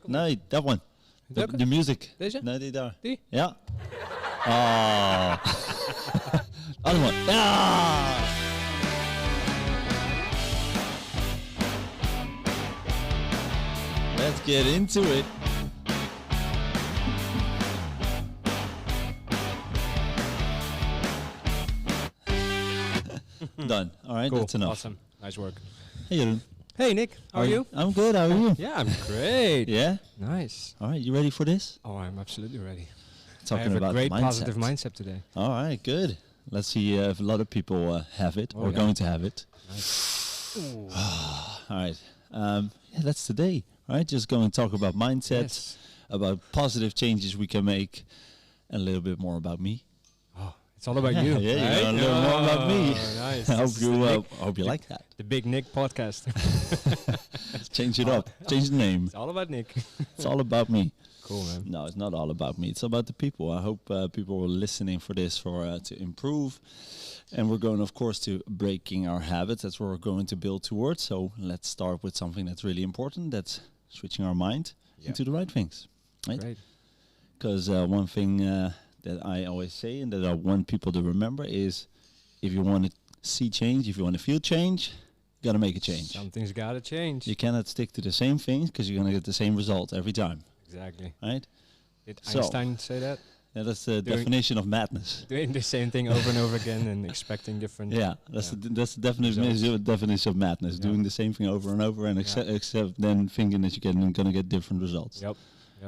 Nee, that one. The music. Deze? Nee, die daar. Die? Ja. Oh. Other one. Ja. Let's get into it. Done. All right, Cool. that's enough. Awesome. Nice work. Hey, Jeroen. Hey, Nick. How are you? I'm good. How are you? Yeah, I'm great. Yeah? Nice. All right, you ready for this? Oh, I'm absolutely ready. Talking I have about a great mindset. positive mindset today. All right, good. Let's see if a lot of people have it or going to have it. Nice. All right. Yeah, that's today. All right, just going to talk about mindsets, about positive changes we can make, and a little bit more about me. Oh, it's all about you. Yeah, right? you know a little more about me. Nice. I hope you like that. The Big Nick podcast. Change it up. Change the name. It's all about Nick. It's all about me. Cool, man. No, it's not all about me. It's about the people. I hope people are listening for this to improve. And we're going, of course, to breaking our habits. That's what we're going to build towards. So let's start with something that's really important. That's switching our mind into the right things. Right? Great. Because one thing that I always say and that I want people to remember is if you want to see change, if you want to feel change, you got to make a change. Something's got to change. You cannot stick to the same things because you're going to get the same result every time. Exactly. Right? Did So- Einstein say that? Yeah, that's the definition of madness. Doing the same thing over and over again and expecting different... Yeah, that's Yeah. that's the definition of madness. Yeah. Doing the same thing over and over and except then thinking that you're gonna get different results. Yep.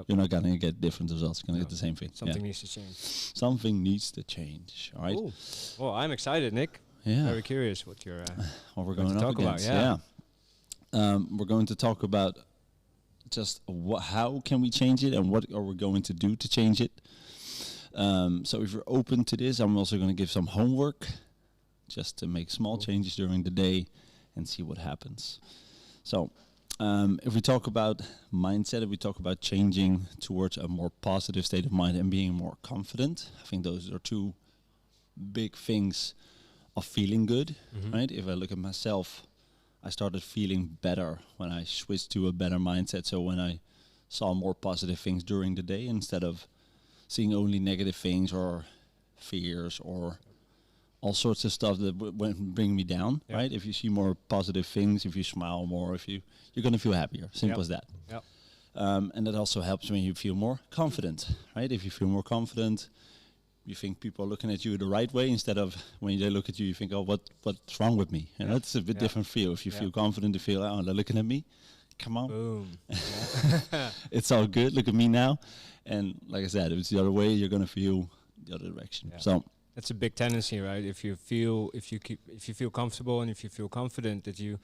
You're not gonna get different results. You're gonna No. get the same thing. Something needs to change. Something needs to change. All right. Cool. Well, I'm excited, Nick. Yeah. Very curious what you're... What we're going going to up talk about, against. yeah. We're going to talk about just how can we change it and what are we going to do to change it. So if you're open to this, I'm also going to give some homework just to make small changes during the day and see what happens. So if we talk about mindset, if we talk about changing towards a more positive state of mind and being more confident, I think those are two big things of feeling good, right? If I look at myself, I started feeling better when I switched to a better mindset. So when I saw more positive things during the day instead of seeing only negative things or fears or all sorts of stuff that bring me down, right? If you see more positive things, if you smile more, you're going to feel happier. Simple as that. Yep. And that also helps when you feel more confident, right? If you feel more confident, you think people are looking at you the right way instead of when they look at you, you think, oh, what's wrong with me? And that's a bit different feel. If you feel confident, you feel, oh, they're looking at me. Come on. Boom. It's all good. Look at me now. And like I said, if it's the other way, you're going to feel the other direction. Yeah. So That's a big tendency, right? If you feel comfortable and if you feel confident that you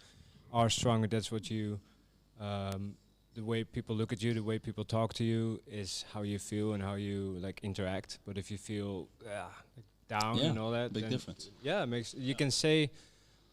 are stronger, that's what you, the way people look at you, the way people talk to you is how you feel and how you like interact. But if you feel like down and all that, big then difference. Yeah, it makes you can say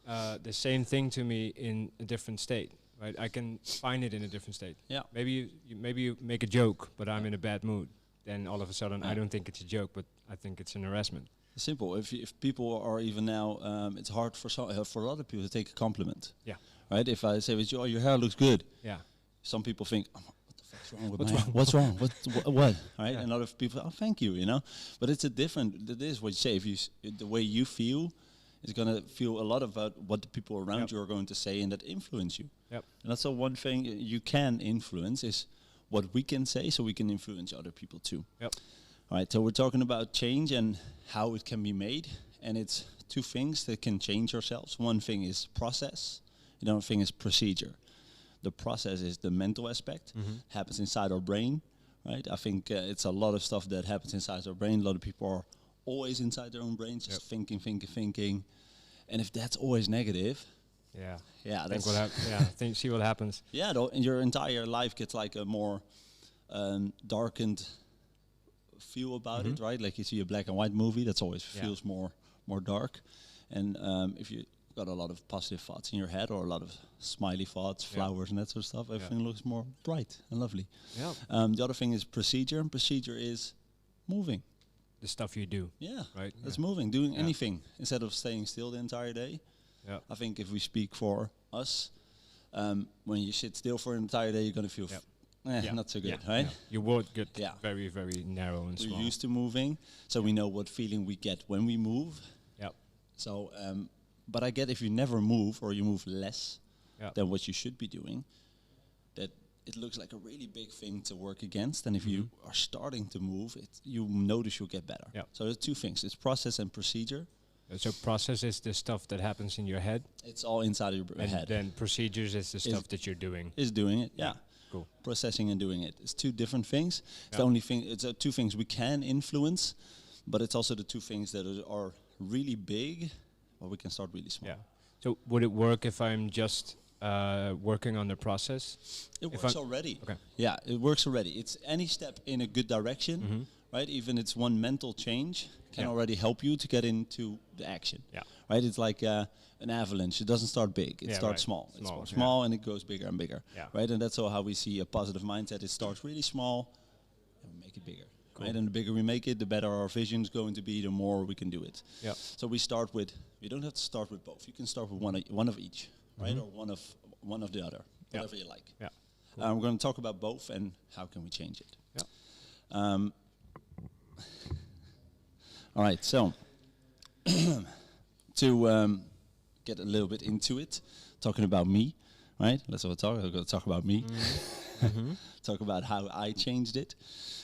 the same thing to me in a different state, right? I can find it in a different state. Yeah. Maybe you make a joke, but I'm in a bad mood. Then all of a sudden, I don't think it's a joke, but I think it's an harassment. Simple. If people are even now, it's hard for for a lot of people to take a compliment. Yeah. Right. If I say with you, oh, your hair looks good. Yeah. Some people think, oh, what the fuck's wrong with my hair? What's wrong? What? Right. Yeah. And other people, oh, thank you. You know. But it's a different. That is what you say. If you the way you feel is gonna feel a lot about what the people around you are going to say and that influence you. Yep. And that's the one thing you can influence is what we can say, so we can influence other people too. Yep. All right, so we're talking about change and how it can be made, and it's two things that can change ourselves. One thing is process, the other thing is procedure. The process is the mental aspect, happens inside our brain, right? I think it's a lot of stuff that happens inside our brain. A lot of people are always inside their own brains, just thinking. And if that's always negative, See what happens. Yeah, and your entire life gets like a more darkened feel about it, right? Like you see a black and white movie, that's always feels more dark. And if you got a lot of positive thoughts in your head or a lot of smiley thoughts, flowers and that sort of stuff, everything looks more bright and lovely. Yeah. The other thing is procedure, and procedure is moving. The stuff you do. Yeah, right. That's moving, doing anything instead of staying still the entire day. Yeah. I think if we speak for us, when you sit still for an entire day, you're going to feel not so good, right? Yeah. Your world get Yeah. very, very narrow and small. We're used to moving, so we know what feeling we get when we move. Yep. So, but I get if you never move or you move less Yep. than what you should be doing, that it looks like a really big thing to work against. And if you are starting to move, you notice you'll get better. Yep. So there's two things: it's process and procedure. So process is the stuff that happens in your head, It's all inside of your and head. then procedures is the stuff that you're doing. Is doing it, yeah. Cool. Processing and doing it. It's two different things. It's Yeah. the only thing. It's two things we can influence, but it's also the two things that are really big, or we can start really small. Yeah. So would it work if I'm just working on the process? It If works I'm- already. Okay. Yeah, it works already. It's any step in a good direction, right? Even it's one mental change can Yeah. already help you to get into the action. Yeah. Right? It's like an avalanche. It doesn't start big. It Yeah, starts right. small. It Small, starts yeah. small and it goes bigger and bigger. Yeah. Right? And that's how we see a positive mindset. It starts really small and we make it bigger. Cool. Right? And the bigger we make it, the better our vision is going to be, the more we can do it. Yeah. So we start with, you don't have to start with both. You can start with one of each, right? Or one of the other, whatever you like. Yeah. We're going to talk about both and how can we change it. Yeah. All right, so to get a little bit into it, talking about me, right? Let's have a talk. We're going to talk about me. Talk about how I changed it,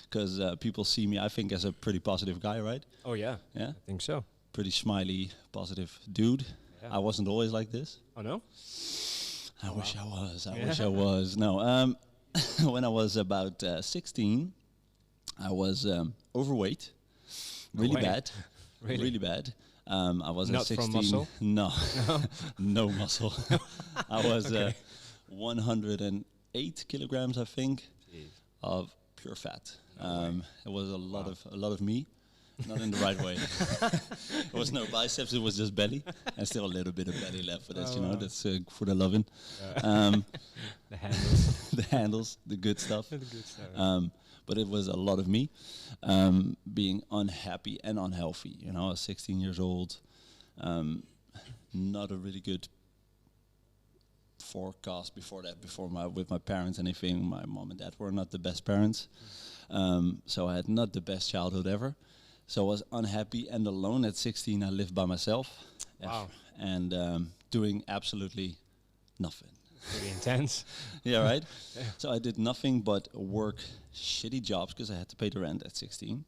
because people see me, I think, as a pretty positive guy, right? Oh yeah. Yeah, I think so. pretty smiley, positive dude. Yeah. I wasn't always like this. Oh no. I wish I was. I Yeah. wish I was. No, when I was about 16, I was overweight, really way. bad, Really? really bad. I was Not at from 16. muscle? No, no muscle. I was Okay. 108 kilograms, I think, Jeez. of pure fat. No way. It was a lot of me. Not in the right way. There was no biceps, it was just belly. And still a little bit of belly left, but that's, Oh, wow. that's for the loving. The handles. The handles, the good stuff. The good stuff. But it was a lot of me being unhappy and unhealthy. You know, I was 16 years old. Not a really good forecast before that, with my parents, anything. My mom and dad were not the best parents. So I had not the best childhood ever. So I was unhappy and alone at 16. I lived by myself. Wow. And doing absolutely nothing. Pretty intense. Yeah, right? Yeah. So I did nothing but work shitty jobs because I had to pay the rent at 16.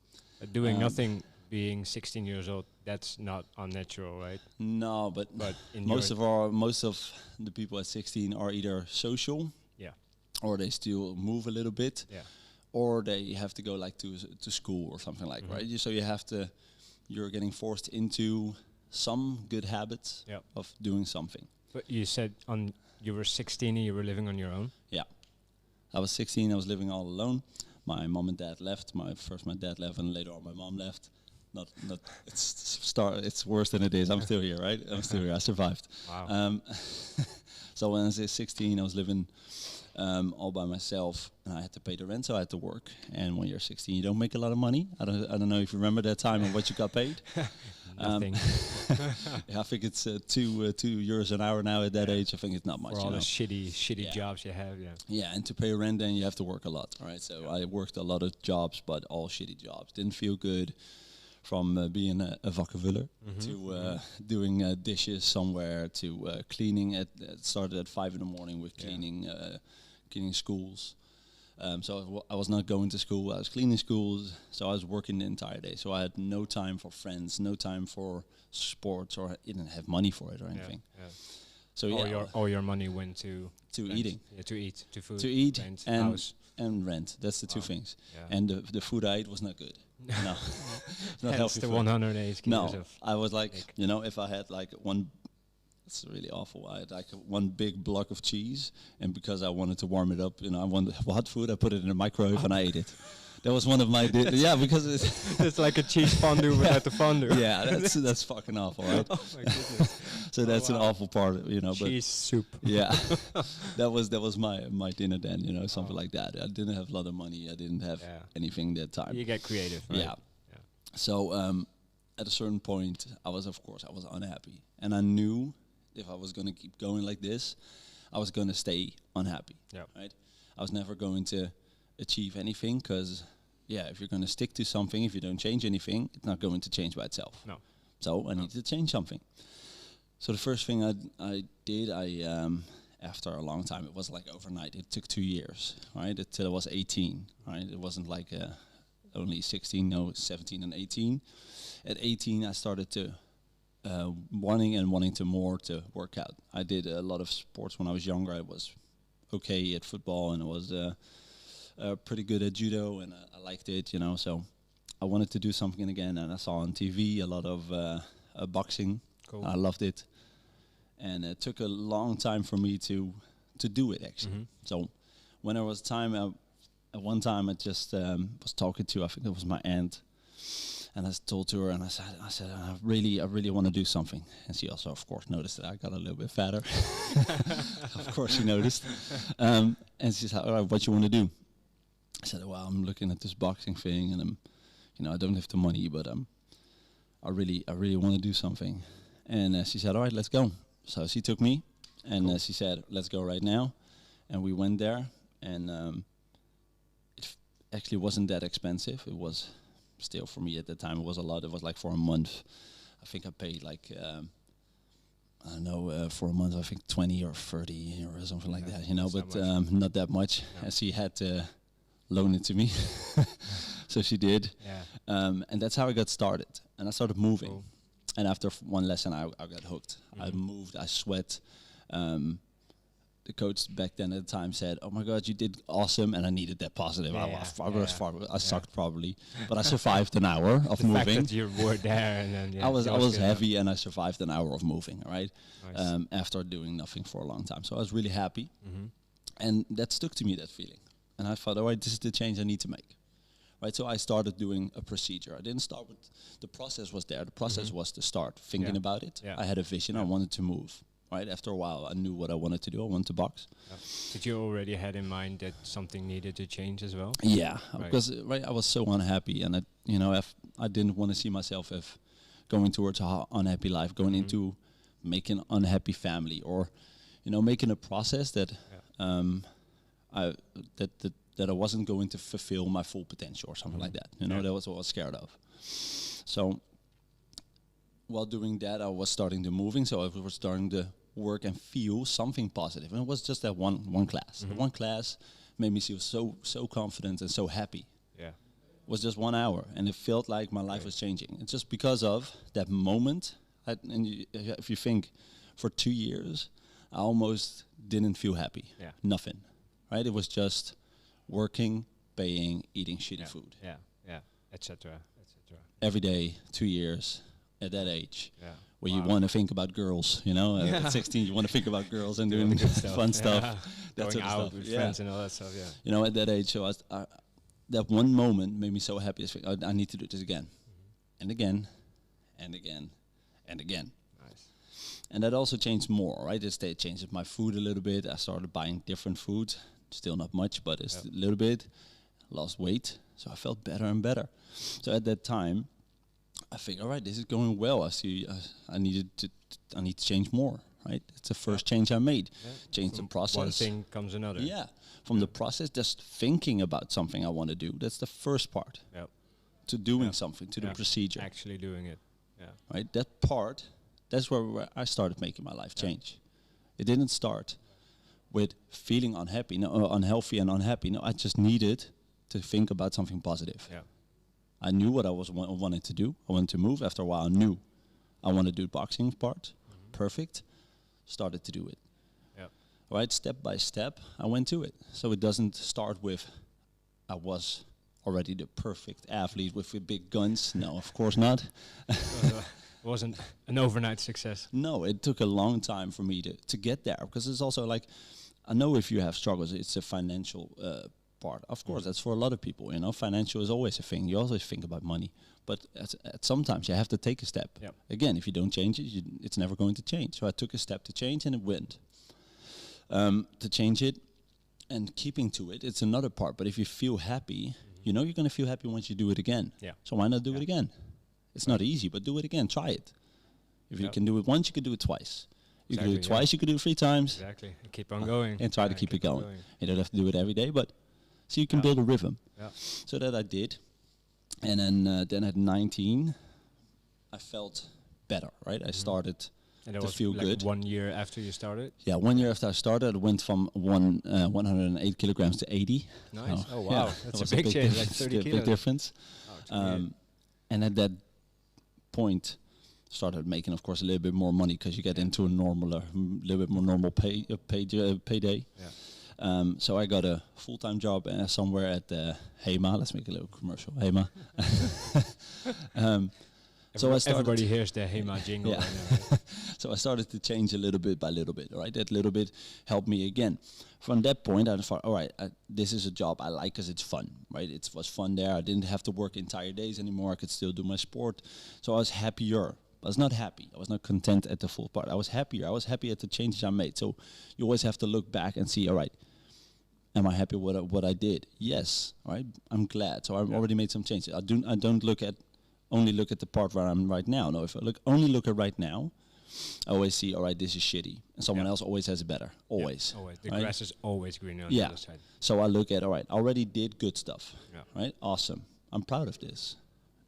Doing nothing, being 16 years old, that's not unnatural, right? No, but in most your of the people at 16 are either social, Yeah. or they still move a little bit, Yeah. or they have to go like to school or something like, right? So you're getting forced into some good habits Yeah. of doing something. But you said you were 16 and you were living on your own. Yeah. I was 16, I was living all alone. My mom and dad left. My dad left, and later on my mom left. It's worse than it is. I'm still here, right? I'm still here. I survived. Wow. So when I was 16, I was living all by myself, and I had to pay the rent, so I had to work. And when you're 16, you don't make a lot of money. I don't know if you remember that time and what you got paid. Nothing. Yeah, I think it's €2 an hour now at that age. I think it's not much. For all you know? the shitty Yeah. jobs you have, yeah. Yeah, and to pay rent, then you have to work a lot. All right, so I worked a lot of jobs, but all shitty jobs. Didn't feel good. From being a vakkenvuller to doing dishes somewhere to cleaning. It started at 5 in the morning with cleaning schools. So I was not going to school. I was cleaning schools. So I was working the entire day. So I had no time for friends, no time for sports, or I didn't have money for it or anything. Yeah. So All your money went to rent. eating. Yeah, to eat, to food, To eat rent, and house. and rent. That's the two Wow. things. Yeah. And the food I ate was not good. No, it's not Hence healthy. the food. 108 kilos No, of I was like, cake. if I had like one, it's really awful. I had like one big block of cheese, and because I wanted to warm it up, I wanted hot food. I put it in the microwave and I ate it. That was one of my yeah, because It's like a cheese fondue without the fondue. yeah, that's fucking awful, right? Oh my goodness. So that's an awful part, But Cheese soup. yeah, that was my dinner then, something like that. I didn't have a lot of money. I didn't have anything that time. You get creative, right? Yeah. So at a certain point, I was unhappy, and I knew if I was going to keep going like this, I was going to stay unhappy. Yeah. Right. I was never going to achieve anything, because if you're going to stick to something, if you don't change anything, it's not going to change by itself. No. So I need to change something. So the first thing I did, after a long time, it was like overnight. It took 2 years, right? Until I was 18, right? It wasn't like only 16, no, 17 and 18. At 18, I started to wanting to more to work out. I did a lot of sports when I was younger. I was okay at football, and I was pretty good at judo, and I liked it, So I wanted to do something again, and I saw on TV a lot of boxing. Cool. I loved it, and it took a long time for me to do it actually. Mm-hmm. So when there was time, at one time I just was talking to, I think it was my aunt, and I told to her, and I said, I really want to do something. And she also, of course, noticed that I got a little bit fatter. Of course, she noticed. And she said, all right, what you want to do? I said, well, I'm looking at this boxing thing, and I don't have the money, but I really want to do something. And she said, all right, let's go. So she took me, and Cool. she said, let's go right now. And we went there, and it actually wasn't that expensive. It was still, for me at the time, it was a lot. It was like for a month. I think I paid like, I don't know, for a month, I think 20 or 30 or something like that, but not that much. No. And she had to loan it to me. So she did. Yeah. And that's how I got started. And I started moving. Cool. And after one lesson, I got hooked. I Mhm. moved, I sweat. The coach back then at the time said, oh my God, you did awesome. And I needed that positive. I sucked probably. But I survived an hour of The fact moving. that you were there, and then I was good heavy, and I survived an hour of moving, right? Nice. After doing nothing for a long time. So I was really happy. Mhm. And that stuck to me, that feeling. And I thought, all right, this is the change I need to make. Right, so I started doing a procedure. I didn't start with, the process was there. The process was to start thinking about it. Yeah. I had a vision. I wanted to move. Right, after a while, I knew what I wanted to do. I wanted to box. Yeah. Did you already had in mind that something needed to change as well? Yeah, Right. because I was so unhappy, and I didn't want to see myself as going towards a unhappy life, going into making an unhappy family, or making a process that that I wasn't going to fulfill my full potential or something like that. That was what I was scared of. So while doing that, I was starting to moving. So I was starting to work and feel something positive. And it was just that one class. The one class made me feel so confident and so happy. Yeah. It was just 1 hour, and it felt like my life was changing. It's just because of that moment. If you think, for 2 years, I almost didn't feel happy. Yeah. Nothing. Right? It was just working, paying, eating shitty food. Yeah, etc. Every day, 2 years, at that age. Yeah. Where you want to think about girls, at 16 you want to think about girls and doing good stuff. fun stuff. Yeah. That Going sort of out stuff. with friends and all that stuff, At that age, so that one moment made me so happy. I need to do this again. And again, and again, and again. Nice. And that also changed more, right? It changed my food a little bit. I started buying different food. Still not much, but it's a little bit. Lost weight, so I felt better and better. So at that time, I think, all right, this is going well. I see. I need to change more. Right, it's the first change I made. Yeah. Change the From process. one thing comes another. Yeah, from the process, just thinking about something I want to do. That's the first part. Yep. To doing something, to the procedure. Actually doing it. Yeah. Right, that part. That's where I started making my life change. It didn't start with feeling unhealthy and unhappy. No, I just needed to think about something positive. Yeah. I knew what I wanted to do. I wanted to move. After a while, I knew I wanted to do boxing part. Perfect. Started to do it. Yeah. Right, step by step, I went to it. So it doesn't start with, I was already the perfect athlete with the big guns. No, of course not. It wasn't an overnight success. No, it took a long time for me to get there, because it's also like, I know if you have struggles, it's a financial part. Of course, that's for a lot of people. Financial is always a thing. You always think about money, but at sometimes you have to take a step. Yep. Again, if you don't change it, it's never going to change. So I took a step to change, and it went. To change it and keeping to it, it's another part. But if you feel happy, you're going to feel happy once you do it again. Yeah. So why not do it again? It's not easy, but do it again. Try it. If you can do it once, you can do it twice. You can do it twice, you can do it 3 times. Exactly. And keep on going. And try to keep it going. You don't have to do it every day, but So you can build a rhythm. Yeah. So that I did. And then at 19, I felt better, right? I started And that to was feel like good. 1 year after you started. Yeah, 1 year after I started, I went from 108 kilograms to 80. Nice. Oh wow, yeah, that's that a was big change, like difference, 30 big kilos. difference. Oh, it's weird. And at that point, started making, of course, a little bit more money because you get into a normal, little bit more normal payday. Yeah. So I got a full-time job somewhere at HEMA. Let's make a little commercial. HEMA. So I started. Everybody hears the HEMA jingle. Yeah. Right now, right? So I started to change a little bit by little bit. Right, that little bit helped me again. From that point, I thought, all right, this is a job I like because it's fun. Right, it was fun there. I didn't have to work entire days anymore. I could still do my sport. So I was happier. I was not happy. I was not content at the full part. I was happier. I was happy at the changes I made. So you always have to look back and see, all right, am I happy with what I did? Yes. All right. I'm glad. So I've already made some changes. I don't only look at the part where I'm right now. No, if I only look at right now, I always see, all right, this is shitty. And someone else always has it better. Always. Yeah, always. The right? grass is always greener on the other side. So I look at, all right, I already did good stuff. Yeah. Right? Awesome. I'm proud of this.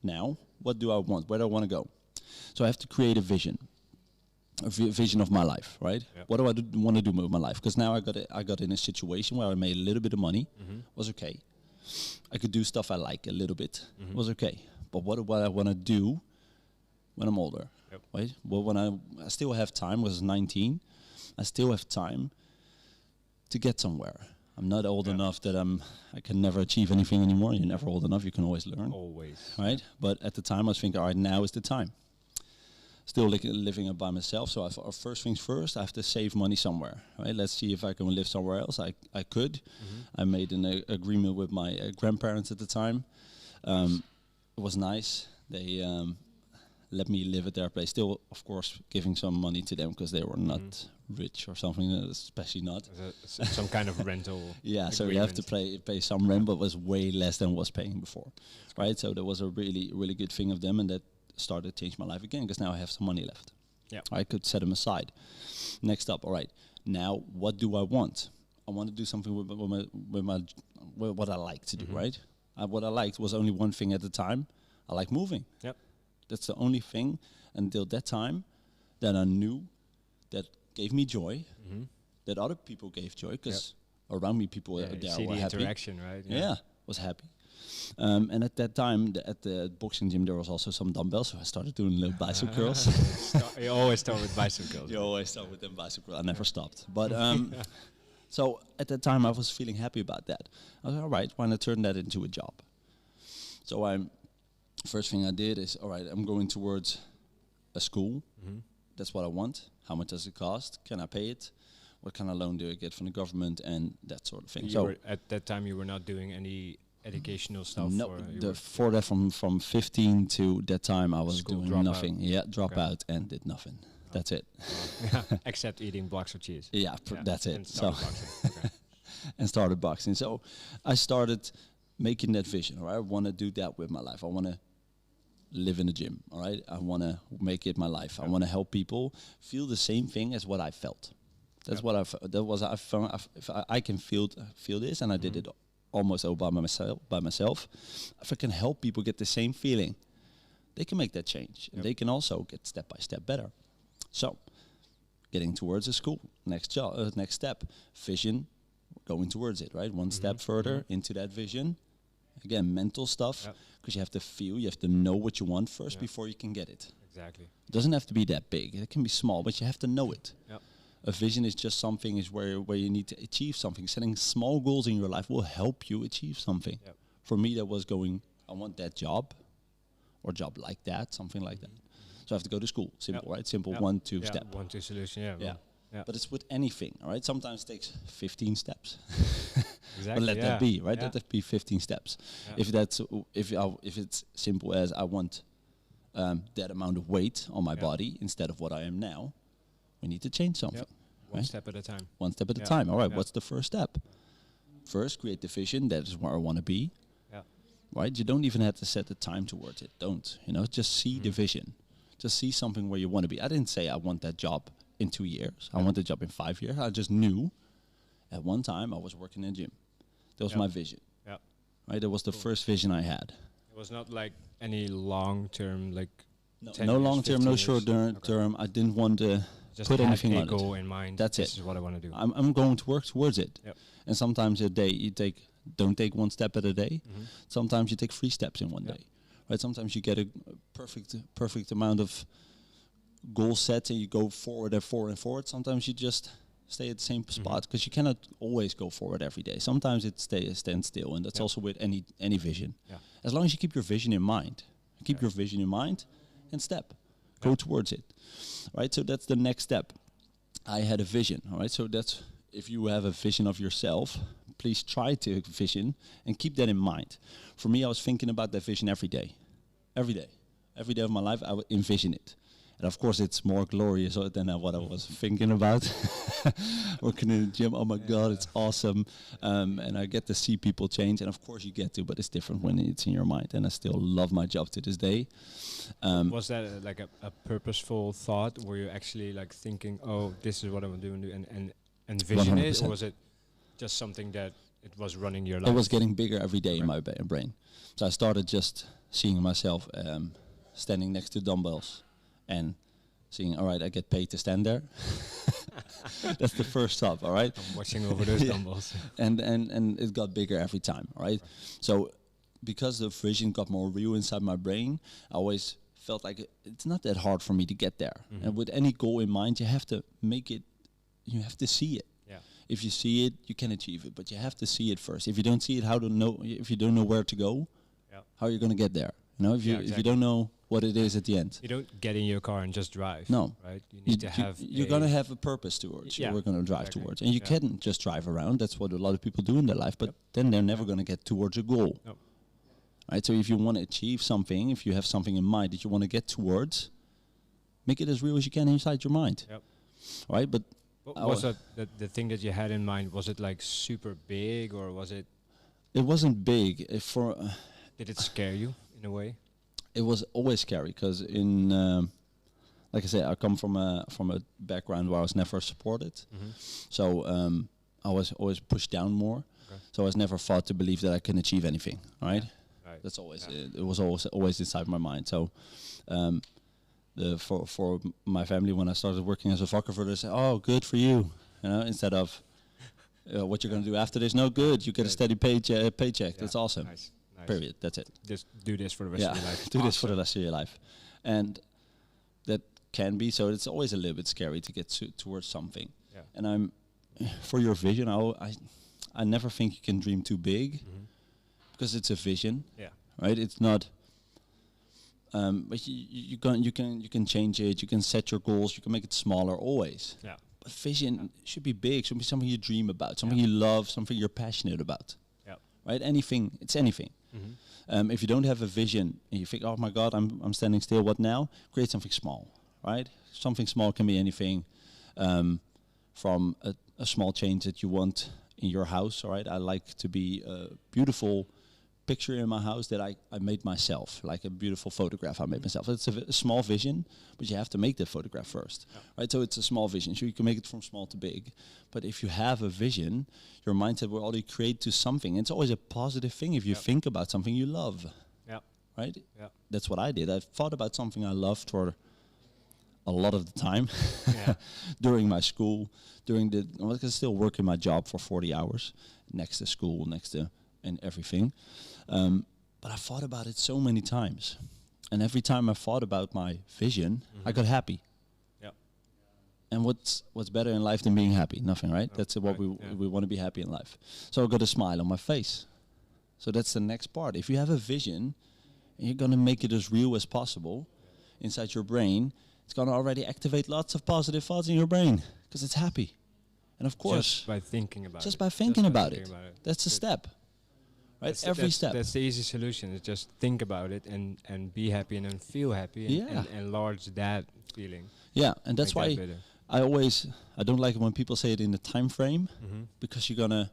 Now, what do I want? Where do I want to go? So I have to create a vision. Vision of my life, right? Yep. What do I want to do with my life? Because now I got in a situation where I made a little bit of money. Was okay. I could do stuff I like a little bit. Was okay. But what do I want to do when I'm older? Yep. Right? Well, when I still have time. Was 19. I still have time to get somewhere. I'm not old enough that I can never achieve anything anymore. You're never old enough. You can always learn. Always. Right? But at the time, I was thinking, all right, now is the time. Still living by myself, so I thought, first things first, I have to save money somewhere. Right? Let's see if I can live somewhere else. I could. I made an agreement with my grandparents at the time. It was nice. They let me live at their place. Still, of course, giving some money to them because they were not rich or something, especially not. Some kind of rental. Yeah, so you have to pay some rent, but it was way less than was paying before. Right? So that was a really, really good thing of them, and that started to change my life again because now I have some money left. Yeah, I could set them aside. Next up, all right. Now, what do I want? I want to do something with what I like to do. Right? What I liked was only one thing at the time. I like moving. Yep. That's the only thing until that time that I knew that gave me joy. That other people gave joy because around me people there see were the happy. interaction, right? Yeah, was happy. And at that time, at the boxing gym, there was also some dumbbells, so I started doing little bicep curls. You always start with bicep curls. You always start with them bicep curls. I never stopped. But so at that time, I was feeling happy about that. I was like, all right, why not turn that into a job? So first thing I did is, all right, I'm going towards a school. That's what I want. How much does it cost? Can I pay it? What kind of loan do I get from the government? And that sort of thing. So at that time, you were not doing any educational stuff? No, for that from 15 to that time I was School doing nothing. out. Yeah, drop out and did nothing. That's it. Except eating blocks of cheese. Yeah, that's it. And So and started boxing. So I started making that vision. All right, I want to do that with my life. I want to live in the gym. All right, I want to make it my life. I want to help people feel the same thing as what I felt. That's what I found. If I can feel this, and I did it almost all by myself. If I can help people get the same feeling, they can make that change. And they can also get step by step better. So, getting towards a school, next step, vision, going towards it, right? One step further into that vision. Again, mental stuff, because you have to feel, you have to know what you want first before you can get it. Exactly. It doesn't have to be that big. It can be small, but you have to know it. Yep. A vision is just something where you need to achieve something. Setting small goals in your life will help you achieve something. Yep. For me, that was I want that job, or job like that, something like that. So I have to go to school. Simple, right? Simple 1-2 step. 1-2 solution. Yeah. But it's with anything, all right? Sometimes it takes 15 steps. Exactly. But let that be, right? Yeah. Let that be 15 steps. Yeah. If it's simple as I want that amount of weight on my body instead of what I am now, we need to change something. Yep. One step at a time. One step at a time. All right, what's the first step? First, create the vision. That is where I want to be. Yeah. Right? You don't even have to set the time towards it. Don't. Just see the vision. Just see something where you want to be. I didn't say I want that job in 2 years. I want the job in 5 years. I just knew at one time I was working in a gym. That was my vision. right? That was the Cool. first vision I had. It was not like any long-term, like No, 10 no years, long term, 15 no years. short Okay. term. I didn't want to Just put have anything a on it. goal in mind. That's this it. is what I want to do. I'm going to work towards it. Yep. And sometimes a day don't take one step at a day. Mhm. Sometimes you take 3 steps in one Yep. day. Right? Sometimes you get a perfect amount of goal set and you go forward and forward and forward. Sometimes you just stay at the same spot because you cannot always go forward every day. Sometimes it stands still, and that's Yep. also with any vision. Yeah. As long as you keep your vision in mind, keep your vision in mind and step. Go towards it. Right? So that's the next step. I had a vision. All right. So that's, if you have a vision of yourself, please try to vision and keep that in mind. For me, I was thinking about that vision every day. Every day. Every day of my life, I would envision it. And of course, it's more glorious than what I was thinking about. Working in the gym, oh my God, it's awesome. And I get to see people change. And of course you get to, but it's different when it's in your mind. And I still love my job to this day. Was that like a purposeful thought? Were you actually like thinking, oh, this is what I'm doing, and vision it? Or 100%. was it just something that it was running your life? It was getting bigger every day in my brain. So I started just seeing myself standing next to dumbbells and seeing, all right, I get paid to stand there. That's the first stop, all right? I'm watching over those dumbbells. And it got bigger every time, all right? So because the vision got more real inside my brain, I always felt like it's not that hard for me to get there. Mhm. And with any goal in mind, you have to make it, you have to see it. Yeah. If you see it, you can achieve it, but you have to see it first. If you don't see it, if you don't know where to go, Yeah. how are you going to get there? You know, if Yeah, you exactly. don't know what it is at the end. You don't get in your car and just drive. No. Right? You need to have. You're going to have a purpose towards. Yeah, We're going to drive exactly. towards, and you Yeah. can't just drive around. That's what a lot of people do in their life. But Yep. then they're never going to get towards a goal. Nope. Right. So if you want to achieve something, if you have something in mind that you want to get towards, make it as real as you can inside your mind. Yep. Right. But What I was wa- that the thing that you had in mind? Was it like super big, or was it? it wasn't big. Did it scare you in a way? It was always scary because like I said, I come from a background where I was never supported. Mm-hmm. So I was always pushed down more. Okay. So I was never thought to believe that I can achieve anything. Right? Right. That's always Yeah. it was always inside my mind. So for my family, when I started working as a vakkenvuller, they said, "Oh, good for you," you know, instead of what you're going to do after this. No, good. You get a steady paycheck. Yeah. That's awesome. Nice. Nice. Period. That's it. Just do this for the rest of your life. Do this for the Awesome. rest of your life, and that can be. So it's always a little bit scary to get towards something. Yeah. And for your vision, I never think you can dream too big, Mhm. because it's a vision, Yeah. right? It's not. But you can change it. You can set your goals. You can make it smaller always. Yeah. But vision should be big. Should be something you dream about, something you love, something you're passionate about. Yeah. Right? Anything. It's anything. Mm-hmm. If you don't have a vision and you think, oh my God, I'm standing still, what now? Create something small, right? Something small can be anything, from a small change that you want in your house, all right? I like to be a beautiful picture in my house that I made myself, like a beautiful photograph I made myself. It's a small vision, but you have to make the photograph first, right? So it's a small vision, so you can make it from small to big. But if you have a vision, your mindset will already create to something. It's always a positive thing if you think about something you love, Yeah. right? Yeah. That's what I did. I thought about something I loved for a lot of the time. Yeah. During my school, I can still work in my job for 40 hours next to school, and everything. But I thought about it so many times. And every time I thought about my vision, I got happy. Yeah. And what's better in life than being happy? Nothing, right? No, That's what right, we want to be happy in life. So I got a smile on my face. So that's the next part. If you have a vision, and you're going to make it as real as possible inside your brain, it's going to already activate lots of positive thoughts in your brain because it's happy. And of course, Just by thinking about it. just by thinking about it, thinking that's a step. Right? That's Every step. That's the easy solution. Is just think about it and be happy and then feel happy and, Yeah. and enlarge that feeling. Yeah, and that's Make why that better. I don't like it when people say it in the time frame, Mm-hmm. because you're gonna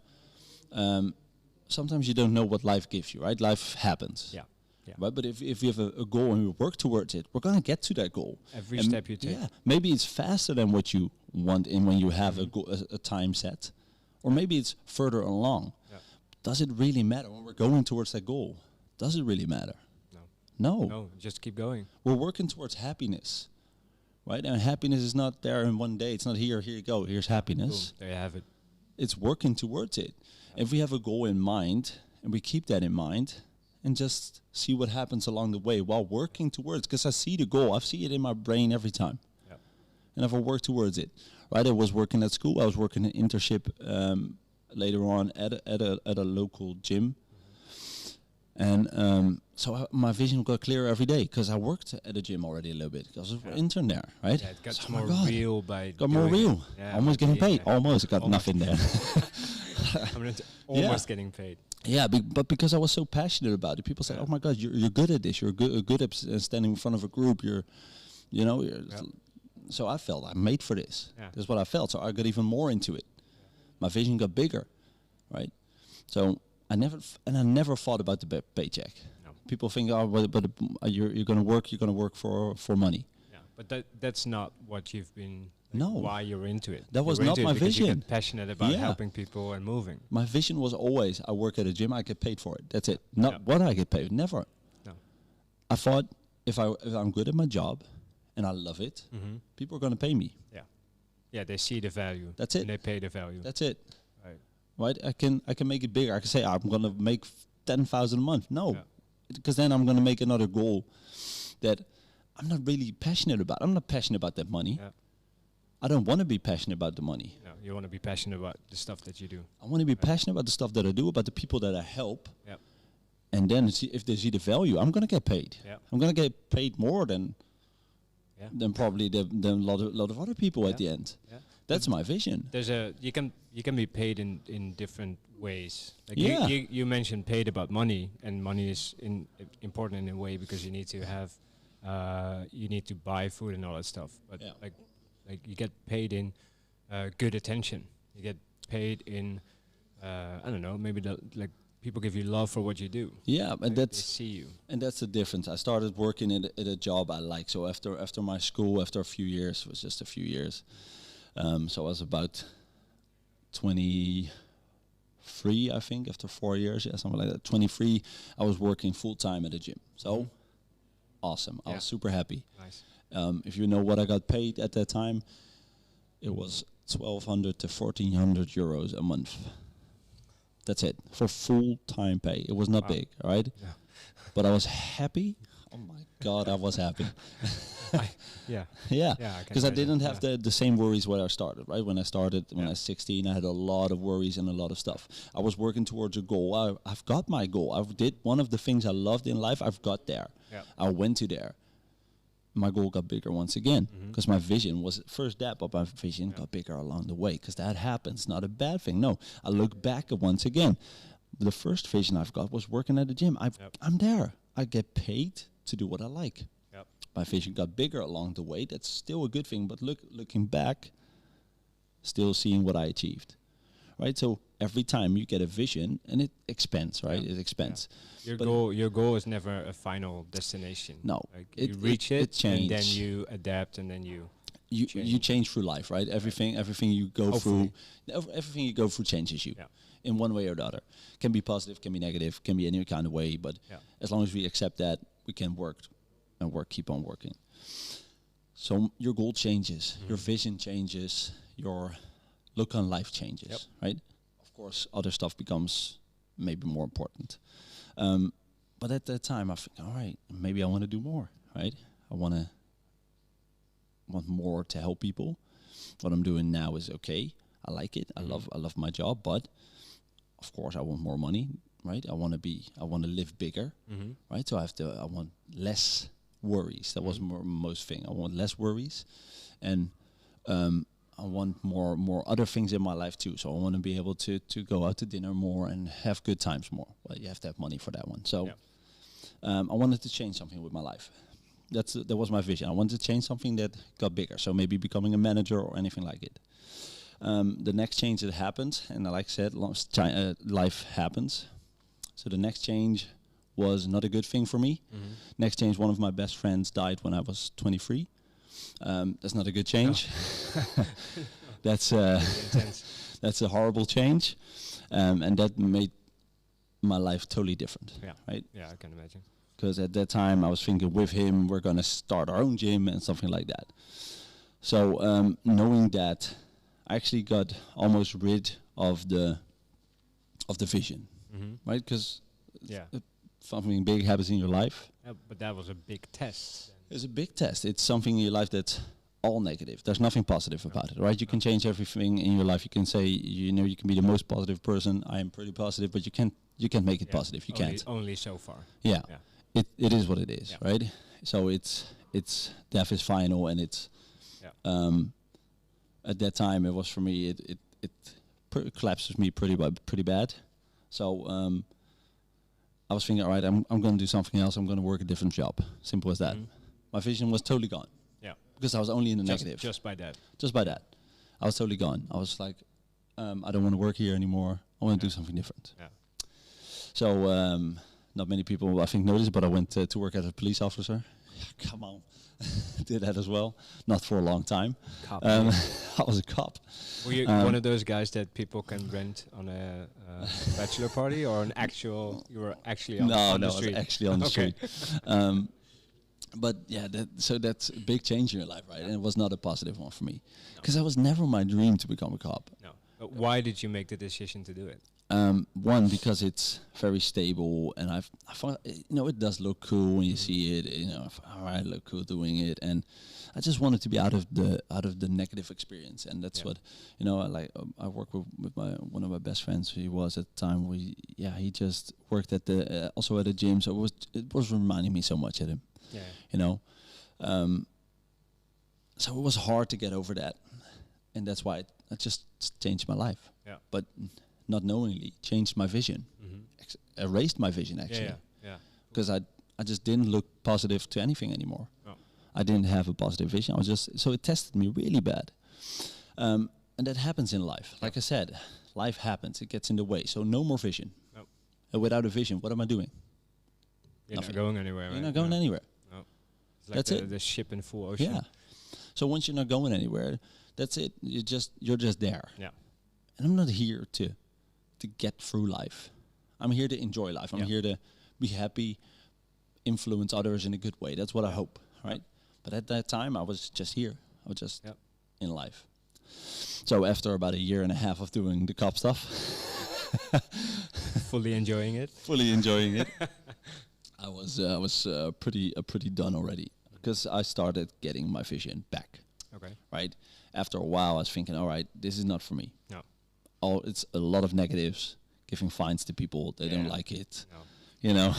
sometimes you don't know what life gives you, right? Life happens. Yeah. Yeah. Right, but if you have a goal and we work towards it, we're gonna get to that goal. Every And step you take. Yeah, maybe it's faster than what you want in when you have a time set, or maybe it's further along. Yeah. does it really matter when we're going towards that goal? Does it really matter? No. No, just keep going. We're working towards happiness, right? And happiness is not there in one day. It's not here you go, here's happiness. Boom, there you have it. It's working towards it. If we have a goal in mind and we keep that in mind and just see what happens along the way while working towards, because I see the goal, I see it in my brain every time. Yep. And if I work towards it, right? I was working at school, I was working an internship later on at a local gym. And so my vision got clearer every day because I worked at the gym already a little bit because I was an intern there, right? Yeah, it got so more real by got more real. Yeah, almost getting paid. Yeah. Almost got nothing there. I'm not almost getting paid. Yeah, but because I was so passionate about it, people said, "Oh my God, you're good at this. You're good at standing in front of a group. So I felt I'm made for this. Yeah. That's what I felt. So I got even more into it. My vision got bigger, right? So I never thought about the paycheck. No. People think, but you're gonna work for money. Yeah, but that's not what you've been. No. Why you're into it. That was not my vision. You get passionate about helping people and moving. My vision was always, I work at a gym, I get paid for it. That's it. Not what I get paid. Never. No. I thought if I'm good at my job and I love it, people are going to pay me. Yeah. Yeah, they see the value. That's it. And they pay the value. That's it. Right. I can make it bigger. I can say I'm going to make 10,000 a month. No. Because then I'm going to make another goal that I'm not really passionate about. I'm not passionate about that money. Yeah. I don't want to be passionate about the money. No, you want to be passionate about the stuff that you do. I want to be passionate about the stuff that I do, about the people that I help. Yep. And then if they see the value, I'm going to get paid. Yep. I'm going to get paid more than probably than a lot of other people at the end. Yeah. That's my vision. You can be paid in different ways. Like you mentioned paid about money, and money is important in a way because you need to have you need to buy food and all that stuff. But like you get paid in good attention. You get paid in I don't know, maybe people give you love for what you do. Yeah, and they see you. And that's the difference. I started working at a job I like. So after my school, after a few years, it was just a few years. So I was about 23, I think, after 4 years, something like that. 23, I was working full time at the gym. So awesome. I was super happy. Nice. If you know what I got paid at that time, it was 1,200 to 1,400 euros a month. That's it for full-time pay. It was not big, all right? Yeah. But I was happy. Oh my God, I was happy. Yeah. Because I didn't have the same worries when I started, right? When I was 16, I had a lot of worries and a lot of stuff. I was working towards a goal. I've got my goal. I did one of the things I loved in life. I've got there. Yeah. I went to there. My goal got bigger once again because my vision was first that, but my vision got bigger along the way because that happens. Not a bad thing. No, I look back at once again. The first vision I've got was working at the gym. I'm there. I get paid to do what I like. Yep. My vision got bigger along the way. That's still a good thing. But looking back, still seeing what I achieved. Right. So every time you get a vision, and it expands, right? It expands. Yeah. Your goal is never a final destination. No, like you reach it, and then you adapt, and then you change through life, right? Everything you go through, everything you go through changes you in one way or the other. Can be positive, can be negative, can be any kind of way. But as long as we accept that, we can keep on working. So your goal changes, your vision changes, your look on life changes, right? Of course, other stuff becomes maybe more important. But at that time, I think, all right, maybe I want to do more, right? I want more to help people. What I'm doing now is okay. I like it. I love my job, but of course, I want more money, right? I want to live bigger, right? So I want less worries. That was most thing. I want less worries, and I want more other things in my life too. So I want to be able to go out to dinner more and have good times more. Well, you have to have money for that one. So I wanted to change something with my life. That was my vision. I wanted to change something that got bigger. So maybe becoming a manager or anything like it. The next change that happened, and like I said, life happens. So the next change was not a good thing for me. Next change, one of my best friends died when I was 23. That's not a good change. No. That's a horrible change, and that made my life totally different. Yeah. Right. Yeah, I can imagine. Because at that time I was thinking with him we're gonna start our own gym and something like that. So knowing that, I actually got almost rid of the vision, right? Because Yeah. something big happens in your life. But that was a big test. It's a big test. It's something in your life that's all negative. There's nothing positive about it, right? You can change everything in your life. You can say, you can be the most positive person. I am pretty positive, but you can't make it positive. You can't. Only so far. Yeah. It is what it is, Yeah. right? So it's death is final, and it's at that time it was for me it collapses me pretty bad. So I was thinking, all right, I'm going to do something else. I'm going to work a different job. Simple as that. My vision was totally gone. Yeah. Because I was only in the negative. Just by that. Just by that. I was totally gone. I was like, I don't want to work here anymore. I want to do something different. Yeah. So not many people, I think, noticed, but I went to work as a police officer. Come on. Did that as well. Not for a long time. I was a cop. Were you one of those guys that people can rent on a bachelor party, or you were actually on the street? No, I was actually on the street. But yeah, that's a big change in your life, right? And it was not a positive one for me, because it was never my dream to become a cop. No. But why did you make the decision to do it? One, because it's very stable, and I thought, it does look cool when you see it. All right, look cool doing it, and I just wanted to be out of the negative experience, and that's what I work with one of my best friends. He was at the time. He just worked at also at a gym, so it was reminding me so much of him. Yeah. So it was hard to get over that, and that's why it just changed my life. Yeah. But not knowingly changed my vision, erased my vision actually. Yeah. Because I just didn't look positive to anything anymore. No. I didn't have a positive vision. So it tested me really bad. And that happens in life. Like I said, life happens. It gets in the way. So no more vision. No. And without a vision, what am I doing? You're not going anywhere. You're not going anywhere. No. It's like That's the ship in full ocean. Yeah. So once you're not going anywhere, that's it. You're just there. Yeah. And I'm not here to get through life. I'm here to enjoy life. I'm here to be happy, influence others in a good way. That's what I hope, right? But at that time, I was just here. I was just in life. So after about a year and a half of doing the cop stuff, fully enjoying it, I was pretty done already, because I started getting my vision back. Okay. Right. After a while, I was thinking, all right, this is not for me. No. It's a lot of negatives, giving fines to people. They don't like it. No.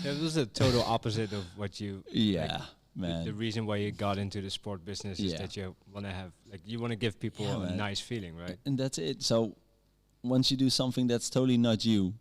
It was the total opposite of what you. Yeah, man. The reason why you got into the sport business is that you want to have, you want to give people a nice feeling, right? And that's it. So once you do something that's totally not you,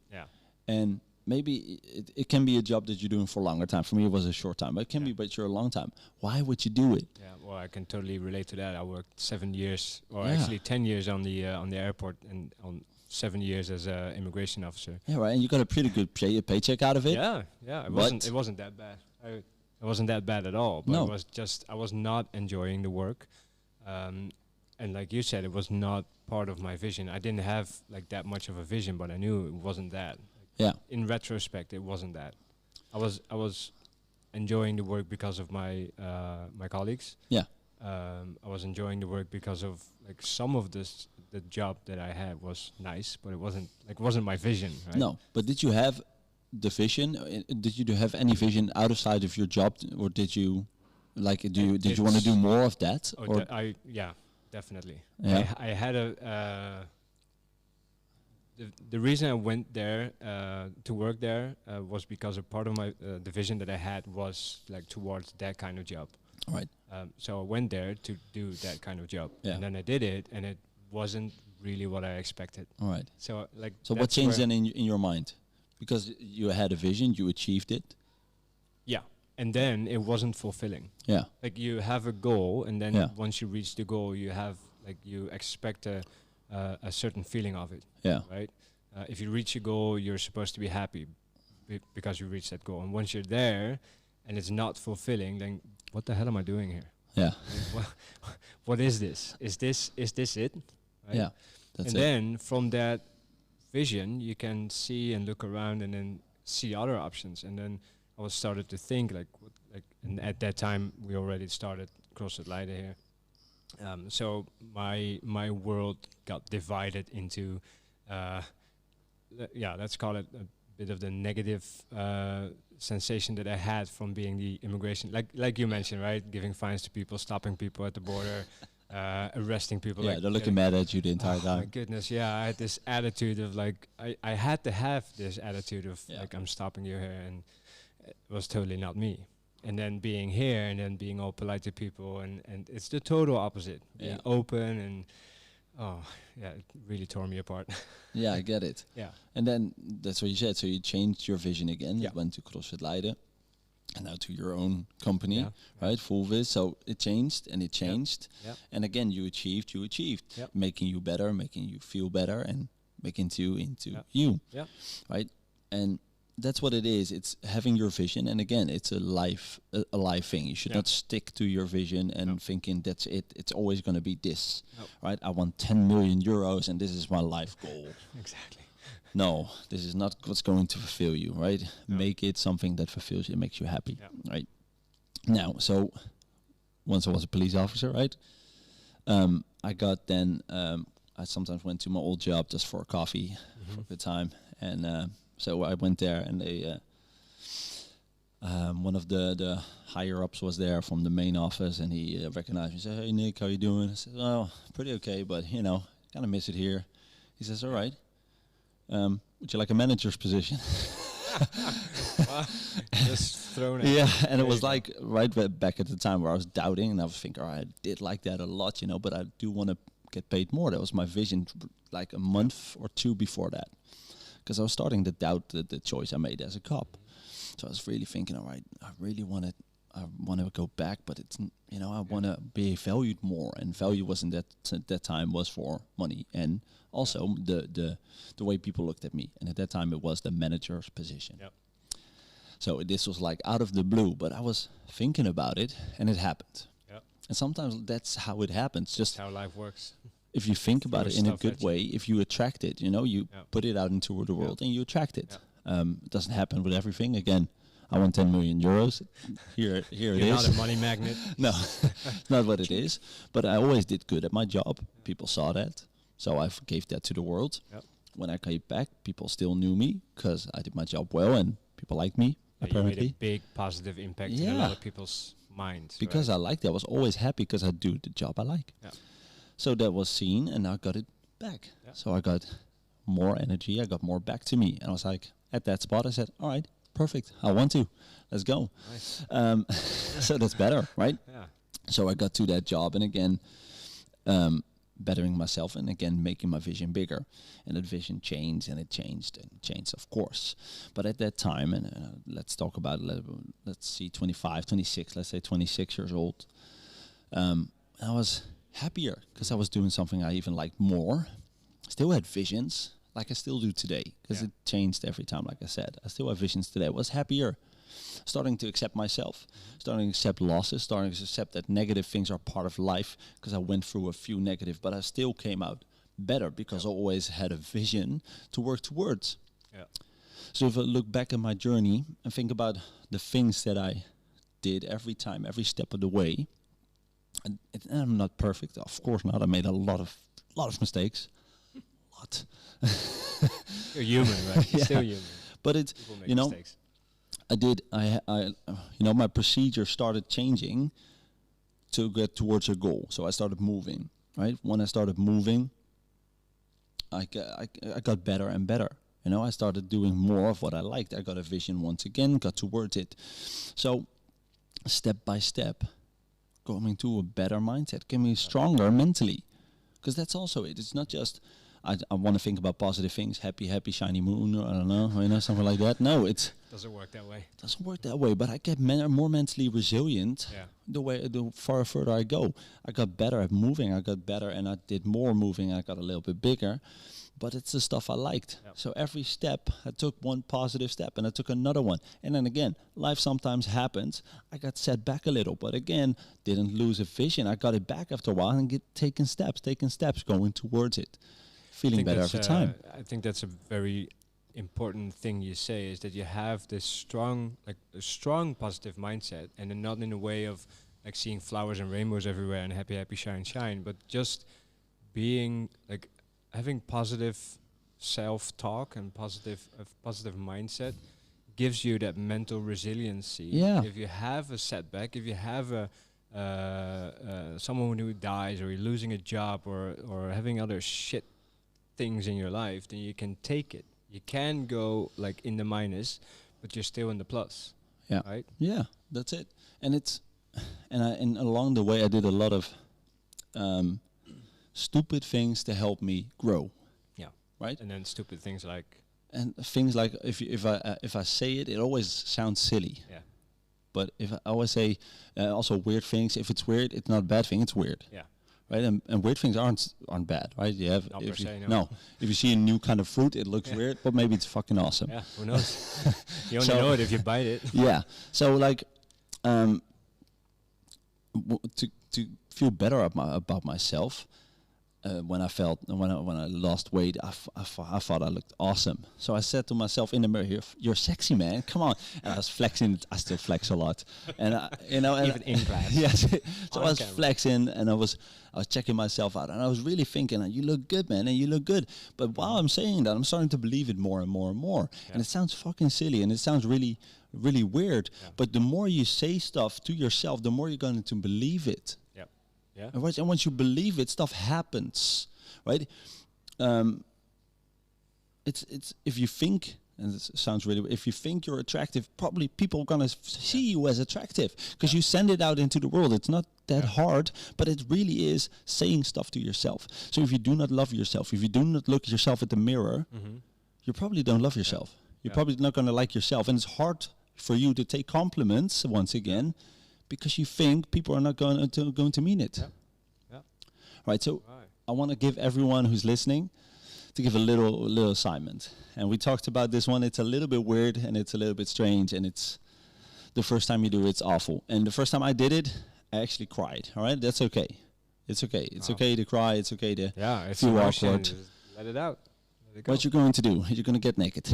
and maybe it can be a job that you're doing for a longer time. For me, it was a short time, but it can be, but you're a long time. Why would you do it? Yeah, well, I can totally relate to that. I worked 7 years, or actually 10 years on the airport, and on 7 years as an immigration officer. Yeah, right. And you got a pretty good paycheck out of it. Yeah. It wasn't that bad. It wasn't that bad at all. But it was just, I was not enjoying the work, and like you said, it was not part of my vision. I didn't have that much of a vision, but I knew it wasn't that. Yeah. In retrospect, it wasn't that. I was enjoying the work because of my my colleagues. Yeah. I was enjoying the work because of some of the job that I had was nice, but it wasn't my vision. Right? No, but did you have the vision? Did you have any vision outside of your job, or did you did you want to do more of that? Or definitely. Yeah. I had the reason I went there to work there was because a part of my the vision that I had was towards that kind of job. Right. So I went there to do that kind of job, and then I did it, and it wasn't really what I expected. All right. So So what changed then in your mind? Because you had a vision, you achieved it. Yeah, and then it wasn't fulfilling. Yeah. You have a goal, and then once you reach the goal, you have you expect a certain feeling of it. Yeah. Right. If you reach a goal, you're supposed to be happy because you reached that goal. And once you're there, and it's not fulfilling, then what the hell am I doing here? Yeah. What is this? Is this it? Right? Yeah. That's and then from that vision, you can see and look around and then see other options. And then I was started to think and at that time we already started CrossFit Leiden here. So my world got divided into, let's call it a bit of the negative sensation that I had from being the immigration, like you mentioned, right? Giving fines to people, stopping people at the border, arresting people. Yeah, they're looking mad at you the entire Oh time. my goodness, yeah. I had this attitude of like, I had to have this attitude of like, I'm stopping you here, and it was totally not me. And then being here and then being all polite to people, and it's the total opposite. Being open and, it really tore me apart. Yeah, I get it. Yeah. And then that's what you said. So you changed your vision again. Yeah. You went to CrossFit Leiden and now to your own company, Yeah. right? Full Viz. So it changed and it changed. Yeah. And again, you achieved, Yeah. making you better, making you feel better, and making you into Yeah. you, Yeah. right? And that's what it is. It's having your vision. And again, it's a life thing. You should not stick to your vision and thinking that's it. It's always going to be this, right? I want 10 million euros and this is my life goal. Exactly. No, this is not what's going to fulfill you, right? No. Make it something that fulfills you, makes you happy, Yeah. right? Now, so once I was a police officer, right? I got then, I sometimes went to my old job just for a coffee for a good time. And so I went there and they, one of the higher ups was there from the main office and he recognized me and said, "Hey Nick, how you doing?" I said, "Oh, pretty okay, but you know, kind of miss it here." He says, "All right. Would you like a manager's position?" Just thrown at Yeah, and There it was you go. like right back at the time where I was doubting, and I was thinking, I did like that a lot, you know, but I do want to get paid more. That was my vision, like a month or two before that, because I was starting to doubt the choice I made as a cop. So I was really thinking, all right, I really want to go back, but it's you know, I want to be valued more, and value wasn't that time was for money and also the way people looked at me, and at that time it was the manager's position. Yep. So this was like out of the blue, but I was thinking about it and it happened. Yep. And sometimes that's how it happens. Just That's how life works. if you think about it in a stuff good at you. way, if you attract it, you know, you put it out into the world and you attract it. It doesn't happen with everything. Again, I want 10 million euros. Here it You're is. not a money magnet. No, it's not what it is. But I always did good at my job. People saw that. So I gave that to the world. Yep. When I came back, people still knew me because I did my job well and people liked me, You apparently. made a big positive impact in a lot of people's minds. Because right? I liked it. I was always happy because I do the job I like. Yeah. So that was seen and I got it back. Yeah. So I got more energy. I got more back to me. And I was like, at that spot, I said, all right, perfect. I want to. Let's go. Nice. So that's better, right? Yeah. So I got to that job and again, bettering myself and again, making my vision bigger. And that vision changed and it changed and changed, of course. But at that time, and let's talk about, let's see, 25, 26, let's say 26 years old. I was happier because I was doing something I even liked more. Still had visions like I still do today because it changed every time, like I said. I still have visions today. I was happier. Starting to accept myself, starting to accept losses, starting to accept that negative things are part of life because I went through a few negative, but I still came out better because I always had a vision to work towards. Yeah. So if I look back at my journey and think about the things that I did every time, every step of the way, and I'm not perfect, of course not. I made a lot of mistakes. Lot. You're human, right? Yeah. Still human. But it's, People make you know, mistakes. my procedure started changing to get towards a goal. So I started moving, right? When I started moving, I got better and better. You know, I started doing more of what I liked. I got a vision once again, got towards it. So step by step, coming to a better mindset, getting stronger mentally. Because that's also it. It's not just, I want to think about positive things, happy, shiny moon, or I don't know, you know, something like that. No, it Doesn't work that way. doesn't work that way. But I get more mentally resilient the further I go. I got better at moving. I got better and I did more moving. I got a little bit bigger. But it's the stuff I liked. Yep. So every step, I took one positive step and I took another one. And then again, life sometimes happens. I got set back a little, but again, didn't lose a vision. I got it back after a while and taking steps, going towards it. feeling better every time. I think that's a very important thing you say, is that you have this strong, like a strong positive mindset, and then not in a way of like seeing flowers and rainbows everywhere and happy, happy, shine, shine, but just being like having positive self-talk and positive mindset gives you that mental resiliency. Yeah. If you have a setback, if you have a someone who dies, or you're losing a job, or having other shit things in your life, then you can take it. You can go like in the minus, but you're still in the plus. Yeah. Right? Yeah, that's it. And along the way I did a lot of stupid things to help me grow. Yeah. Right? And then stupid things like, And things like if I say it, it always sounds silly. yeah. But if I always say also weird things, if it's weird, it's not a bad thing. It's weird. Yeah. Right? And weird things aren't bad. Right? You have Not per if you, se, no. no. If you see a new kind of fruit, it looks weird, but maybe it's fucking awesome. Yeah, who knows? You only So- know it if you bite it. Yeah. So like, to feel better about myself, when I lost weight, I thought I looked awesome. So I said to myself in the mirror, "You're sexy, man. Come on!" And I was flexing. I still flex a lot, and Even in class. yes. So On I was camera. flexing, and I was checking myself out, and I was really thinking, "You look good, man, and you look good." But while I'm saying that, I'm starting to believe it more and more and more, and it sounds fucking silly, and it sounds really, really weird. Yeah. But the more you say stuff to yourself, the more you're going to believe it. Yeah. And once you believe it, stuff happens, right? It's if you think, and it sounds really, if you think you're attractive, probably people are gonna see you as attractive because you send it out into the world. It's not that hard, but it really is saying stuff to yourself. So if you do not love yourself, if you do not look yourself at the mirror, you probably don't love yourself. You're probably not gonna like yourself, and it's hard for you to take compliments once again, because you think people are not going to mean it. Yeah. Right. So Right. I want to give everyone who's listening to give a little assignment. And we talked about this one. It's a little bit weird and it's a little bit strange, and it's the first time you do it's awful. And the first time I did it, I actually cried. All right, that's okay. It's okay. It's okay to cry. It's okay to Yeah, it's feel emotion. awkward. Just let it out. Let it go. What you're going to do? You're going to get naked.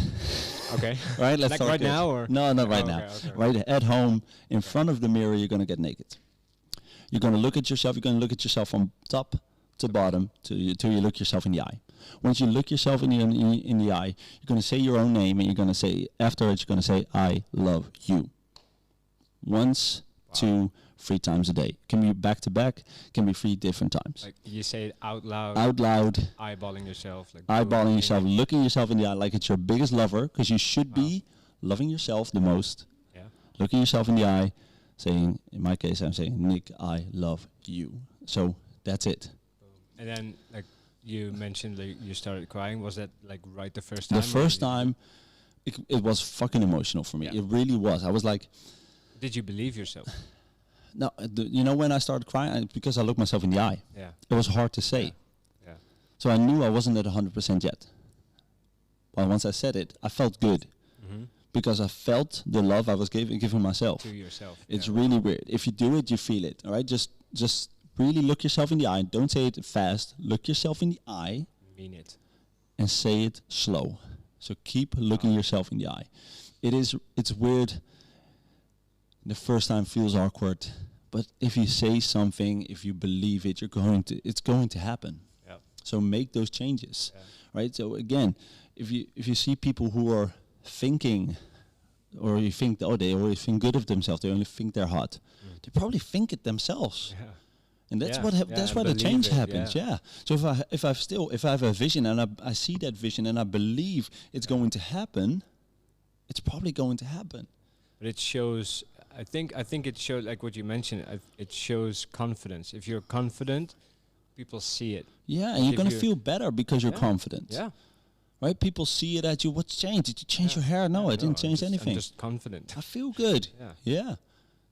Okay. Right? Let's Like talk right this. now, or? No, not right Oh, now. okay. Right at home, in front of the mirror, you're going to get naked. You're going to look at yourself. You're going to look at yourself from top to bottom till you look yourself in the eye. Once you look yourself in the eye, you're going to say your own name, and you're going to say, afterwards, you're going to say, "I love you." Once, 2, 3 times a day. Can be back to back. Can be 3 different times. Like you say it out loud, Out loud, eyeballing yourself, like eyeballing doing yourself, it. looking yourself in the eye like it's your biggest lover, because you should be loving yourself the most. Yeah. Looking yourself in the eye, saying, in my case, I'm saying, "Nick, I love you." So that's it. And then, like you mentioned, like you started crying. Was that like right the first time? The or first did you- time, it was fucking emotional for me. Yeah. It really was. I was like, Did you believe yourself? no, when I started crying, because I looked myself in the eye. Yeah. It was hard to say. Yeah. So I knew I wasn't at 100% yet. But once I said it, I felt good. Because I felt the love I was giving myself. To yourself. It's yeah. really weird. If you do it, you feel it. All right, just really look yourself in the eye. Don't say it fast. Look yourself in the eye Mean it. and say it slow. So keep looking yourself in the eye. It's weird. The first time feels awkward, but if you say something, if you believe it, it's going to happen. Yeah. So make those changes. Yeah. Right? So again, if you see people who are thinking, or you think, oh, they always think good of themselves, they only think they're hot. They probably think it themselves. Yeah. And that's Yeah, what yeah, that's and where the believe change it, happens. yeah. Yeah. So if I have a vision and I see that vision and I believe it's going to happen, it's probably going to happen. But it shows. I think it shows, like what you mentioned. It shows confidence. If you're confident, people see it. Yeah, and you're If going to you- feel better because you're Yeah. confident. Yeah. Right? People see it at you. What's changed? Did you change your hair? No, I didn't change anything. I'm just confident. I feel good. Yeah. Yeah.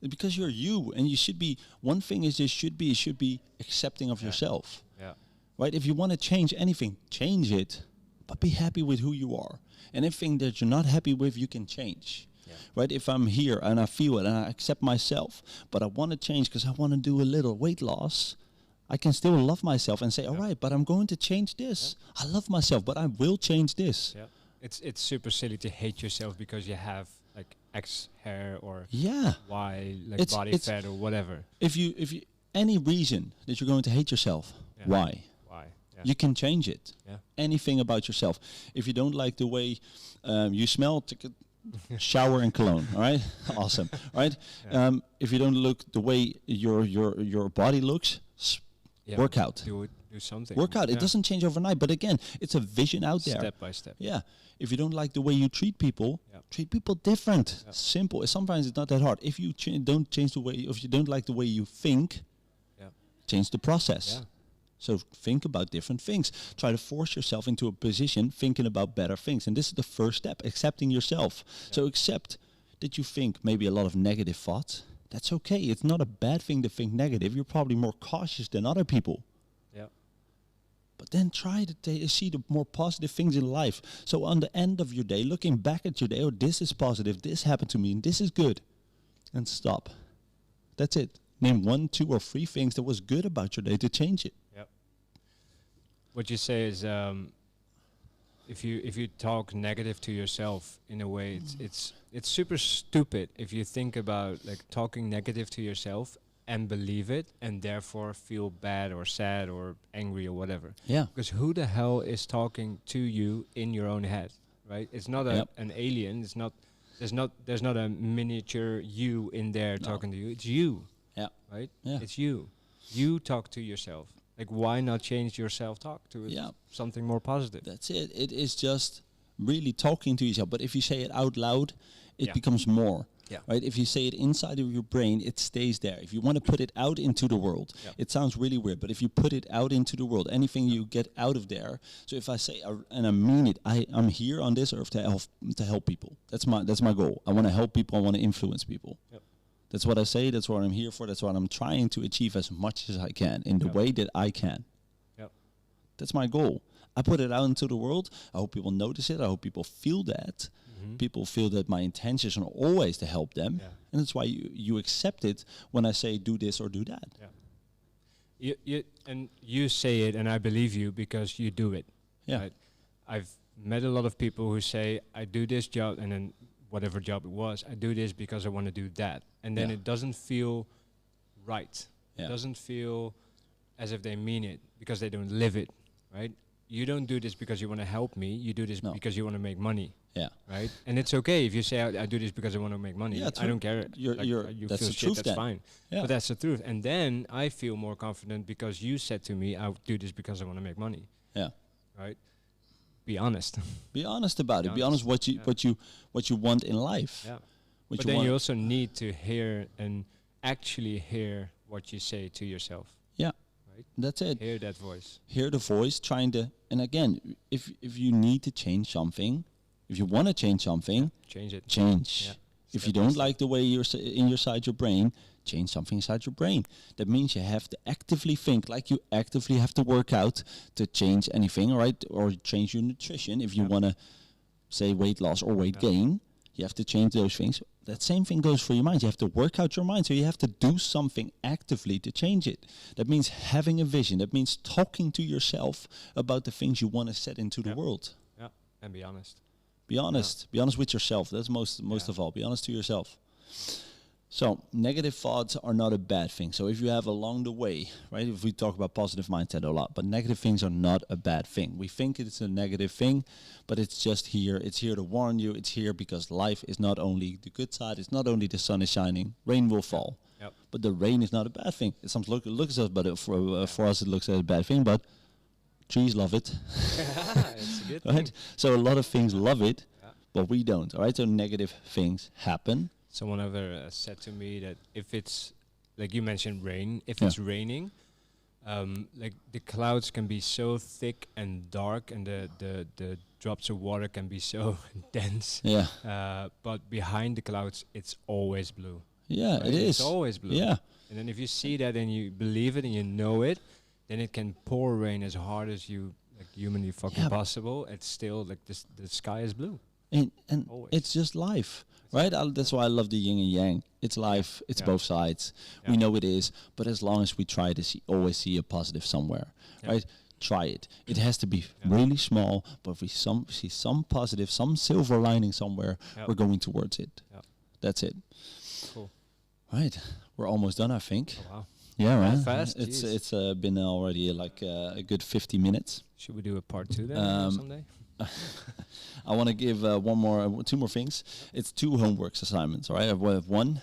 Because you're you, and you should be. One thing is you should be accepting of yourself. Yeah. Right? If you want to change anything, change it, but be happy with who you are. Anything that you're not happy with, you can change. Yeah. Right? If I'm here and I feel it and I accept myself, but I want to change because I want to do a little weight loss, I can still love myself and say, all Yeah. right, but I'm going to change this. I love myself, but I will change this. Yeah. It's super silly to hate yourself because you have like X hair or Yeah. Y like It's- body it's- fat or whatever. If you any reason that you're going to hate yourself, Yeah. why? Why? Yeah. You can change it. Yeah. Anything about yourself. If you don't like the way you smell, take a shower and cologne. All right, awesome. All right. Yeah. If you don't look the way your body looks, Yeah, work out. Do something. Work out. It Yeah. doesn't change overnight, but again, it's a vision out there. Step by step. Yeah. If you don't like the way you treat people, Yeah. treat people different. Yeah. Simple. Sometimes it's not that hard. If you don't change the way, if you don't like the way you think, Yeah. change the process. Yeah. So think about different things. Try to force yourself into a position thinking about better things. And this is the first step, accepting yourself. So accept that you think maybe a lot of negative thoughts. That's okay. It's not a bad thing to think negative. You're probably more cautious than other people. Yeah. But then try to see the more positive things in life. So on the end of your day, looking back at your day, oh, this is positive, this happened to me, and this is good. And stop. That's it. Name 1, 2, or 3 things that was good about your day to change it. Yep. What you say is, if you talk negative to yourself in a way, it's super stupid if you think about like talking negative to yourself and believe it and therefore feel bad or sad or angry or whatever. Yeah. Because who the hell is talking to you in your own head, right? It's not Yep. an alien. It's not. There's not a miniature you in there No. talking to you. It's you, Yeah. right? Yeah. It's you. You talk to yourself. Like, why not change your self-talk to Yeah. something more positive? That's it. It is just really talking to yourself. But if you say it out loud, it Yeah. becomes more. Yeah. Right? If you say it inside of your brain, it stays there. If you want to put it out into the world, Yeah. it sounds really weird. But if you put it out into the world, anything you get out of there. So if I say, and I mean it, I'm here on this earth to help people. That's my goal. I want to help people. I want to influence people. Yep. That's what I say. That's what I'm here for. That's what I'm trying to achieve as much as I can in the Yep. way that I can. Yep. That's my goal. I put it out into the world. I hope people notice it. I hope people feel that. Mhm. People feel that my intentions are always to help them. Yeah. And that's why you accept it when I say do this or do that. Yeah. You say it, and I believe you because you do it. Yeah. Right? I've met a lot of people who say, I do this job, and then whatever job it was, I do this because I want to do that. And then Yeah. it doesn't feel right. Yeah. It doesn't feel as if they mean it because they don't live it, right? You don't do this because you want to help me. You do this No. because you want to make money, Yeah. right? And it's okay if you say, I do this because I want to make money. Yeah, I don't care. You that's feel the shit, truth that's then. fine. Yeah. But that's the truth. And then I feel more confident because you said to me, I do this because I want to make money, Yeah. right? Be honest. Be honest about it. Be honest honest. what you want in life. Yeah. What But you then want. you also need to hear and actually hear what you say to yourself. Yeah. Right. That's it. Hear that voice. Hear the voice trying to, and again, if you need to change something, if you want to change something, Change it. change. Yeah. If Step you by don't step. like the way you're in your side your brain, change something inside your brain. That means you have to actively think, like you actively have to work out to change anything, right? Or change your nutrition. If you Yeah. want to say weight loss or weight Yeah. gain, you have to change those things. That same thing goes for your mind. You have to work out your mind. So you have to do something actively to change it. That means having a vision. That means talking to yourself about the things you want to set into the Yeah. world. Yeah. And be honest. Be honest. Be honest with yourself. That's most Yeah. of all. Be honest to yourself. So negative thoughts are not a bad thing. So if you have along the way, right, if we talk about positive mindset a lot, but negative things are not a bad thing. We think it's a negative thing, but it's just here. It's here to warn you. It's here because life is not only the good side. It's not only the sun is shining, rain will fall. Yep. But the rain is not a bad thing. It sometimes looks at us, but for us it looks as a bad thing. But trees love it, It's a good right? thing. So a lot of things love it, Yeah. but we don't. All right. So negative things happen. Someone ever said to me that if it's, like you mentioned rain, if Yeah. it's raining, like the clouds can be so thick and dark and the drops of water can be so dense. Yeah. But behind the clouds, it's always blue. Yeah, right? it is. It's always blue. Yeah. And then if you see that and you believe it and you know it, then it can pour rain as hard as you like humanly fucking Yeah. possible. It's still like the sky is blue. And Always. it's just life, right? That's why I love the yin and yang. It's life. It's Yeah. both sides. Yeah. We know it is, but as long as we try to always see a positive somewhere, Yeah. right? Try it. It has to be Yeah. really small, but if we see some positive, some silver lining somewhere, Yeah. we're going towards it. Yeah. That's it. Cool. Right. We're almost done, I think. Oh, wow. Yeah, That right. fast? It's Jeez. been already like a good 50 minutes. Should we do a part 2 then someday? I want to give two more things. It's 2 homework assignments. All right, I have one.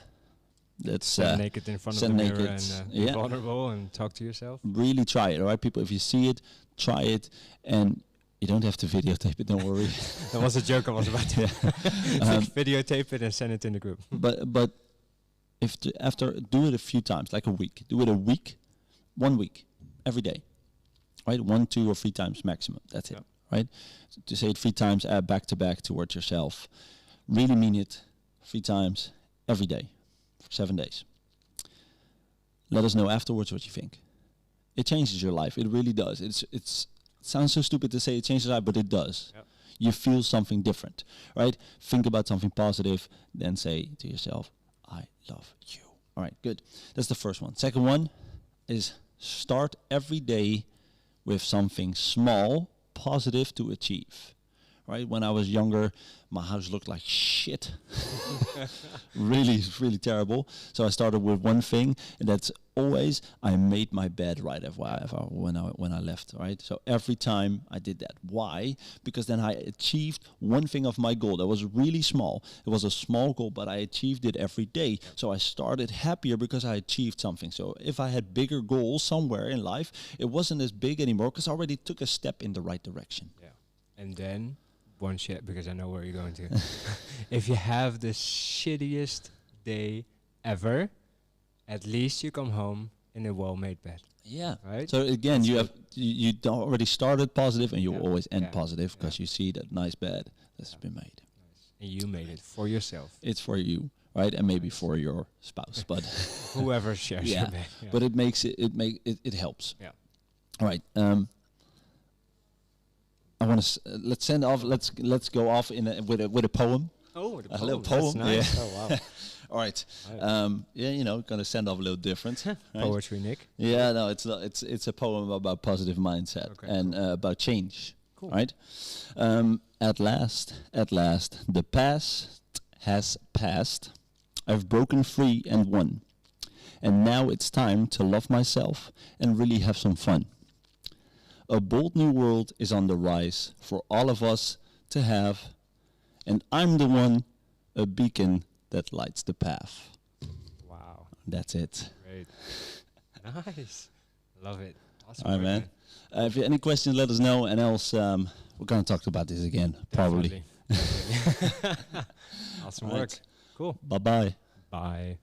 That's Stand naked in front of the stand mirror naked, and be yeah. vulnerable and talk to yourself. Really try it. All right, people. If you see it, try it, and you don't have to videotape it. Don't worry. That was a joke I was about to videotape it and send it in the group. But if after do it a few times, like a week. Do it a week, 1 week, every day. Right, 1, 2, or 3 times maximum. That's it. Yep. Right. So to say it 3 times, back to back towards yourself. Really mean it. 3 times every day for 7 days. Let us know afterwards what you think. It changes your life. It really does. It sounds so stupid to say it changes your life, but it does. Yep. You feel something different, right? Think about something positive, then say to yourself, I love you. All right, good. That's the first one. Second one is start every day with something small, positive to achieve. Right? When I was younger, my house looked like shit. really, really terrible. So I started with one thing, and that's always I made my bed right when I left. Right? So every time I did that. Why? Because then I achieved one thing of my goal that was really small. It was a small goal, but I achieved it every day. So I started happier because I achieved something. So if I had bigger goals somewhere in life, it wasn't as big anymore because I already took a step in the right direction. Yeah. And then one shit, because I know where you're going to. If you have the shittiest day ever, at least you come home in a well-made bed. Yeah. Right. So again, you already started positive, and you will always end Yeah. positive because you see that nice bed that's been made. Nice. And you made it for yourself. It's for you, right? And maybe for your spouse, but Whoever shares your yeah. bed. Yeah. But it makes it helps. Yeah. All right. I want to let's send off. Let's go off with a poem. Oh, A little poem. That's nice. Yeah. Oh, wow. All right. Yeah, gonna send off a little different. Right? Poetry, Nick. Yeah, no, it's not. It's a poem about positive mindset and about change. Cool. Right. At last, the past has passed. I've broken free and won, and now it's time to love myself and really have some fun. A bold new world is on the rise for all of us to have, and I'm the one, a beacon that lights the path. Wow. That's it. Great. Nice. Love it. Awesome. All right, work, man. If you have any questions, let us know, and else we're going to talk about this again, probably. Definitely. Awesome All right. work. Cool. Bye-bye. Bye.